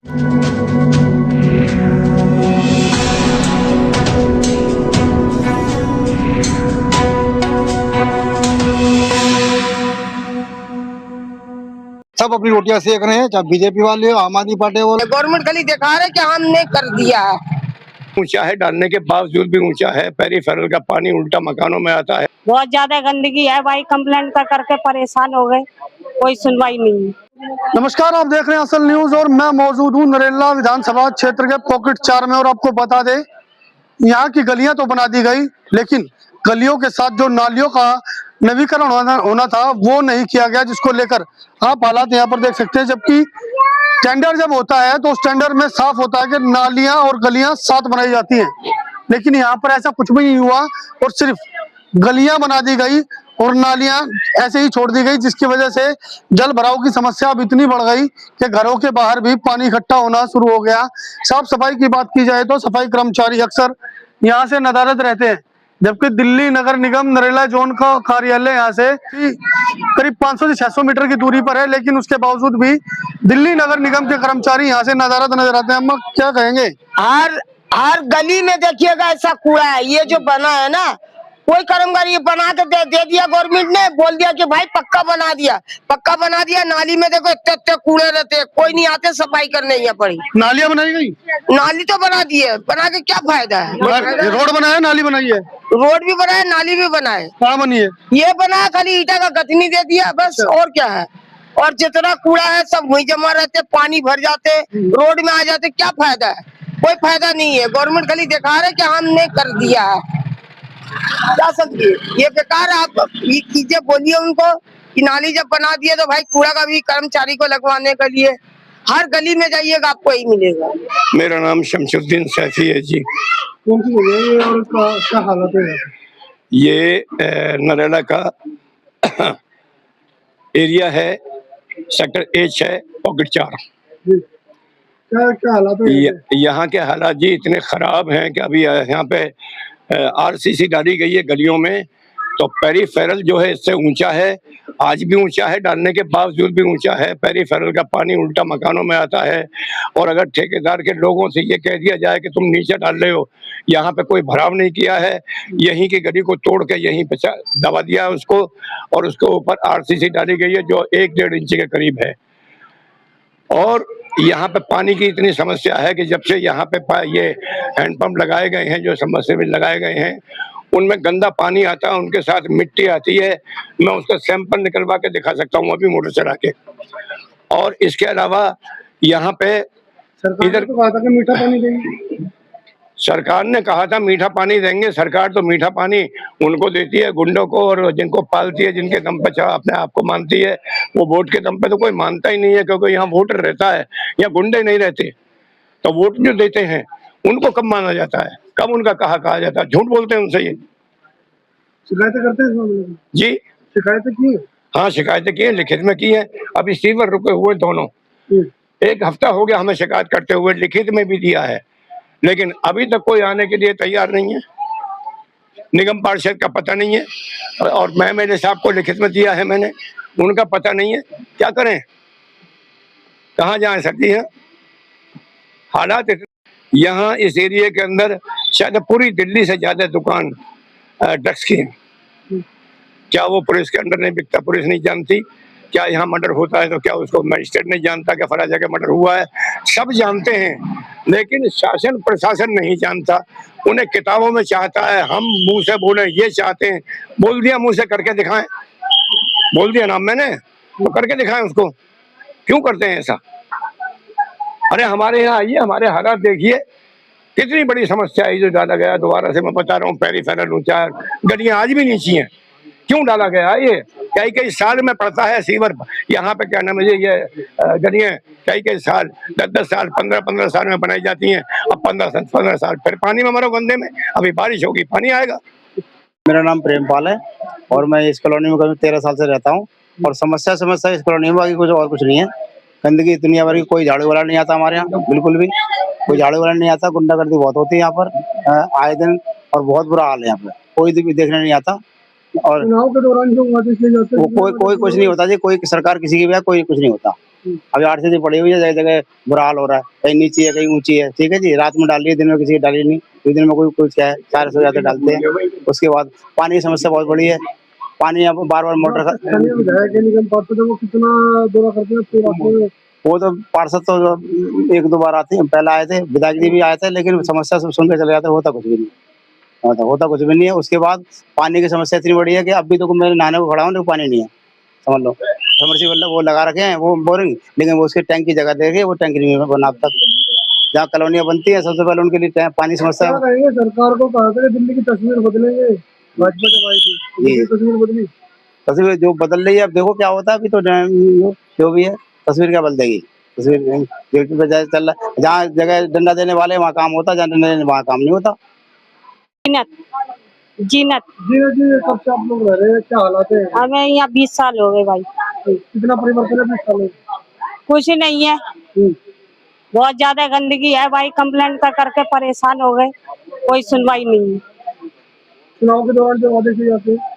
सब अपनी रोटियां सेक रहे हैं, चाहे बीजेपी वाले हो, आम आदमी पार्टी वाले। गवर्नमेंट खाली दिखा रहे कि हमने कर दिया है। ऊंचा है, डालने के बावजूद भी ऊंचा है। पेरीफेरल का पानी उल्टा मकानों में आता है। बहुत ज्यादा गंदगी है भाई, कंप्लेंट कर करके परेशान हो गए, कोई सुनवाई नहीं। नमस्कार, आप देख रहे हैं असल न्यूज और मैं मौजूद हूँ नरेला विधानसभा क्षेत्र के पॉकेट 4 में। और आपको बता दें, यहाँ की गलियां तो बना दी गई, लेकिन गलियों के साथ जो नालियों का नवीकरण होना था वो नहीं किया गया, जिसको लेकर आप हालात यहाँ पर देख सकते हैं। जबकि टेंडर जब होता है तो उस टेंडर में साफ होता है कि नालियां और गलियां साथ बनाई जाती हैं, लेकिन यहाँ पर ऐसा कुछ भी नहीं हुआ और सिर्फ गलियां बना दी गई और नालियां ऐसे ही छोड़ दी गई, जिसकी वजह से जल भराव की समस्या अब इतनी बढ़ गई कि घरों के बाहर भी पानी इकट्ठा होना शुरू हो गया। साफ सफाई की बात की जाए तो सफाई कर्मचारी अक्सर यहाँ से नदारद रहते हैं, जबकि दिल्ली नगर निगम नरेला जोन का कार्यालय यहाँ से करीब 500 से 600 मीटर की दूरी पर है, लेकिन उसके बावजूद भी दिल्ली नगर निगम के कर्मचारी यहाँ से नदारद नजर आते हैं। अम्मा क्या कहेंगे? हर गली में देखिएगा ऐसा कूड़ा है। ये जो बना है ना, कोई कर्मचारी बना के दे दिया, गवर्नमेंट ने बोल दिया कि भाई पक्का बना दिया। नाली में देखो इतने कूड़े रहते हैं, कोई नहीं आते सफाई करने। यहाँ पड़ी नालियां बनाई गई, नाली तो बना दी है, बना के क्या फायदा है? रोड बनाया, नाली बनाई है, रोड भी बना है, नाली भी बना है। कहाँ बनी है? ये बना है, खाली ईटा का गथनी दे दिया बस, और क्या है? और जितना कूड़ा है सब वही जमा रहते, पानी भर जाते, रोड में आ जाते, क्या फायदा है? कोई फायदा नहीं है। गवर्नमेंट खाली दिखा रहे कि हमने कर दिया है। क्या समझिए, ये बेकार है। आप ये कीजिए, बोलिए उनको कि नाली जब बना दिए तो भाई कूड़ा का भी कर्मचारी को लगवाने के लिए हर गली में जाइएगा, आपको यही मिलेगा। मेरा नाम शमशुद्दीन सैफी है जी। कौन सी जगह है और क्या हालत है? ये नरेला का एरिया है, सेक्टर H है, पॉकेट 4। क्या हालात है? यहाँ के हालात जी इतने खराब हैं कि अभी यहाँ पे RCC डाली गई है गलियों में, तो पेरीफेरल जो है इससे ऊंचा है, आज भी ऊंचा है, डालने के बावजूद भी ऊंचा है। पेरीफेरल का पानी उल्टा मकानों में आता है। और अगर ठेकेदार के लोगों से ये कह दिया जाए कि तुम नीचे डाल रहे हो, यहाँ पे कोई भराव नहीं किया है, यहीं की गली को तोड़ के यहीं पे दबा दिया है उसको, और उसके ऊपर RCC डाली गई है जो 1-1.5 इंच के करीब है। और यहाँ पे पानी की इतनी समस्या है कि जब से यहाँ पे ये हैंडपंप लगाए गए हैं, जो सबमर्सिबल लगाए गए हैं, उनमें गंदा पानी आता है, उनके साथ मिट्टी आती है। मैं उसका सैंपल निकलवा के दिखा सकता हूँ अभी मोटर चला के। और इसके अलावा यहाँ पे इधर मीठा पानी देंगे, सरकार ने कहा था मीठा पानी देंगे। सरकार तो मीठा पानी उनको देती है, गुंडों को, और जिनको पालती है, जिनके दम पे अपने आप को मानती है। वो वोट के दम पे तो कोई मानता ही नहीं है, क्योंकि यहाँ वोटर रहता है, यहाँ गुंडे नहीं रहते। तो वोट जो देते हैं उनको कब माना जाता है, कब उनका कहा जाता है? झूठ बोलते हैं उनसे। ये शिकायतें करते हैं जी, शिकायतें की? हाँ, शिकायतें की है, लिखित में की है। अभी सीवर रुके हुए दोनों, 1 हफ्ता हो गया हमें शिकायत करते हुए, लिखित में भी दिया है, लेकिन अभी तक कोई आने के लिए तैयार नहीं है। निगम पार्षद का पता नहीं है, और मैं मेरे साहब को लिखित में दिया है मैंने, उनका पता नहीं है। क्या करें, कहाँ जाए सकती है? हालात यहाँ इस एरिया के अंदर शायद पूरी दिल्ली से ज्यादा दुकान ड्रग्स की है। क्या वो पुलिस के अंडर नहीं बिकता? पुलिस नहीं जानती क्या? यहाँ मर्डर होता है तो क्या उसको मजिस्ट्रेट नहीं जानता क्या फला जगह मर्डर हुआ है? सब जानते हैं, लेकिन शासन प्रशासन नहीं जानता। उन्हें किताबों में चाहता है, हम मुंह से बोले ये चाहते हैं। बोल दिया मुंह से, करके दिखाएं। बोल दिया नाम मैंने, तो करके दिखाएं उसको। क्यों करते हैं ऐसा? अरे हमारे यहाँ आइए, हमारे हालात देखिए, कितनी बड़ी समस्या है जो डाला गया। दोबारा से मैं बता रहा हूँ, पेरीफेरल ऊंचा, गलियां आज भी नीची हैं। क्यों डाला गया ये? कई साल में पड़ता है सीवर यहाँ पे, क्या नाम है, ये गलियां कई साल, 10-10 साल, 15-15 साल में बनाई जाती हैं। अब 15 साल फिर पानी में मरो, गंदे में। अभी बारिश होगी, पानी आएगा। मेरा नाम प्रेमपाल है और मैं इस कॉलोनी में करीब 13 साल से रहता हूँ। और समस्या इस कॉलोनी में, बाकी कुछ और कुछ नहीं है। गंदगी इतनी है, कोई झाड़ू वाला नहीं आता हमारे यहाँ, बिल्कुल भी कोई झाड़ू वाला नहीं आता। गुंडागर्दी बहुत होती है यहाँ पर आए दिन, और बहुत बुरा हाल है यहाँ पे, कोई भी देखने नहीं आता। और चुनाव के दौरान जो कोई कुछ नहीं होता जी, कोई सरकार किसी की भी, कोई कुछ नहीं होता। अभी आरसीसी पड़ी हुई है, जगह जगह बुरा हाल हो रहा है, कहीं नीची है कहीं ऊंची है। ठीक है जी, रात में डाल रही है, दिन में किसी की डाली नहीं, दो दिन में कोई कुछ क्या है, 400 ज्यादा डालते हैं। उसके बाद पानी की समस्या बहुत बड़ी है, पानी अब बार बार मोटर कितना दौरा करते हैं? वो तो पार्षद तो एक दो बार आते हैं, पहले आए थे, विधायक जी भी आए थे, लेकिन समस्या सब सुन के चले जाते, होता कुछ भी नहीं होता कुछ भी नहीं है। उसके बाद पानी की समस्या इतनी बड़ी है कि अभी तो मैं नहाने को खड़ा हूँ, पानी नहीं है, समझ लो। समरसीबल वो लगा रखे हैं, वो बोरिंग, लेकिन वो उसके टैंक की जगह देखे, वो टैंक नहीं बना अब तक। जहाँ कॉलोनियां बनती है सबसे पहले उनके लिए पानी समस्या है। सरकार को कहा था कि दिल्ली की तस्वीर बदलेंगे, भाजपा जब आई थी तस्वीर बदली। तस्वीर जो बदल रही है, अब देखो क्या होता है। अभी तो जो भी है तस्वीर क्या बदल देगी, तस्वीर ड्यूटी पे चल रहा है, जहाँ जगह डंडा देने वाले वहाँ काम होता, जहाँ डंडा देने वहाँ काम नहीं होता। जीनत जी जी, कब से आप लोग रह रहे हैं, क्या हालात है? हमें यहाँ 20 साल हो गए भाई। कितना परिवर्तन है 20 साल में? कुछ नहीं है, बहुत ज्यादा गंदगी है भाई, कंप्लेंट करके परेशान हो गए, कोई सुनवाई नहीं है। चुनाव के दौरान जो वादे किए जाते हैं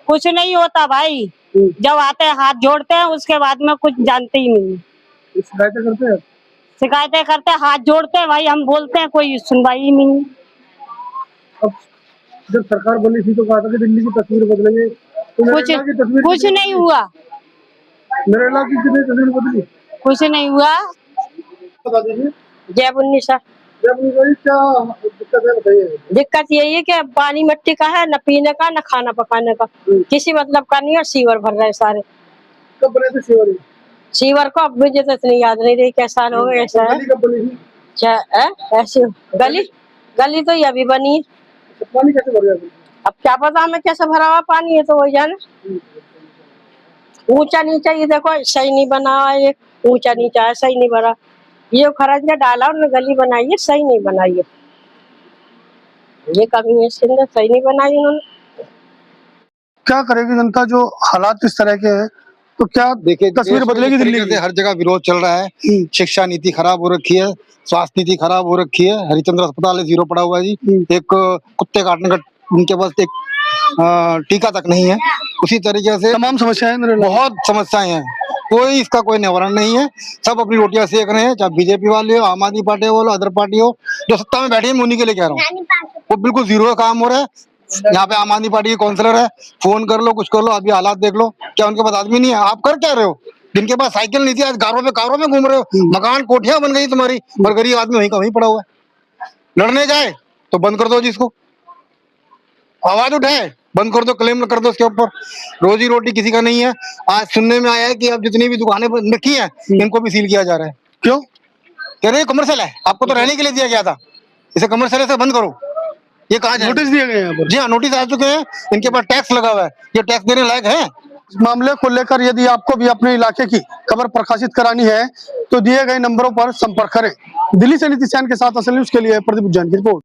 कुछ नहीं होता भाई, जब आते हैं हाथ जोड़ते हैं, उसके बाद में कुछ जानते ही नहीं। शिकायतें करते हैं? शिकायतें करते हैं, हाथ जोड़ते हैं भाई, हम बोलते हैं, कोई सुनवाई ही नहीं है। अब जब सरकार बनी थी तो कहा था कि दिल्ली की तस्वीर बदलेंगे, तो नरेला की तस्वीर कुछ नहीं हुआ, नरेला की कितनी तस्वीर बदली? कुछ नहीं हुआ। बता दीजिए। जय बुन्नीसा। जब क्या दिक्कत है बताइए। दिक्कत यही है कि पानी मिट्टी का है, न पीने का न खाना पकाने का, किसी मतलब का नहीं है। सीवर भर रहे सारे। कब बने थे सीवर? सीवर को अब मुझे तो इतनी याद नहीं रही, कैसा हो गया ऐसा है। कब बनी थी? ऐसी गली तो ये अभी बनी है। पानी कैसे भर जाता? अब क्या पता हमें कैसे भरा हुआ पानी है, तो वही जाने। ऊंचा नीचा ये देखो सही नहीं बना हुआ, ये ऊंचा नीचा है, सही नहीं भरा। ये खरंज ने डाला और गली बनाई है, सही नहीं बनाई है। ये कमी है, सही नहीं बनाई उन्होंने। क्या करेगी जनता जो हालात इस तरह के हैं, तो क्या देखिए तस्वीर बदलेगी दिल्ली की? हर जगह विरोध चल रहा है, शिक्षा नीति खराब हो रखी है, स्वास्थ्य नीति खराब हो रखी है, हरिचंद्र अस्पताल है जीरो पड़ा हुआ है जी, एक कुत्ते काटने का उनके पास एक टीका तक नहीं है। उसी तरीके से तमाम समस्याएं बहुत समस्याएं हैं, कोई इसका कोई निवारण नहीं है। सब अपनी रोटियां सेक रहे हैं, चाहे बीजेपी वाले हो, आम आदमी पार्टी वाले, अदर पार्टी हो, जो सत्ता में बैठे हैं मैं उन्हीं के लिए कह रहा हूँ। वो बिल्कुल जीरो का काम हो रहा है। यहाँ पे आम आदमी पार्टी के काउंसलर है, फोन कर लो, कुछ कर लो, अभी हालात देख लो, क्या उनके पास आदमी नहीं है? आप कर क्या रहे हो? जिनके पास साइकिल नहीं थी आज कारों में घूम रहे हो, मकान कोठियां बन गई तुम्हारी, और गरीब आदमी वहीं का वहीं पड़ा हुआ है। लड़ने जाए तो बंद कर दो जिसको, आवाज उठाए बंद कर दो, क्लेम कर दो उसके ऊपर। रोजी रोटी किसी का नहीं है। आज सुनने में आया है कि अब जितनी भी दुकानें रखी हैं इनको भी सील किया जा रहा है। क्यों? कह रहे हैं कमर्शियल है, आपको तो रहने के लिए दिया गया था, इसे कमर्शियल से बंद करो। ये कहा जाए? नोटिस दिए गए हैं यहाँ पर? जी हाँ, नोटिस आ चुके हैं, इनके पास टैक्स लगा हुआ है, ये टैक्स देने लायक है? इस मामले को लेकर यदि आपको भी अपने इलाके की खबर प्रकाशित करानी है तो दिए गए नंबरों पर संपर्क करें। दिल्ली से नीतीश के साथ असल न्यूज के लिए प्रदीप जैन की रिपोर्ट।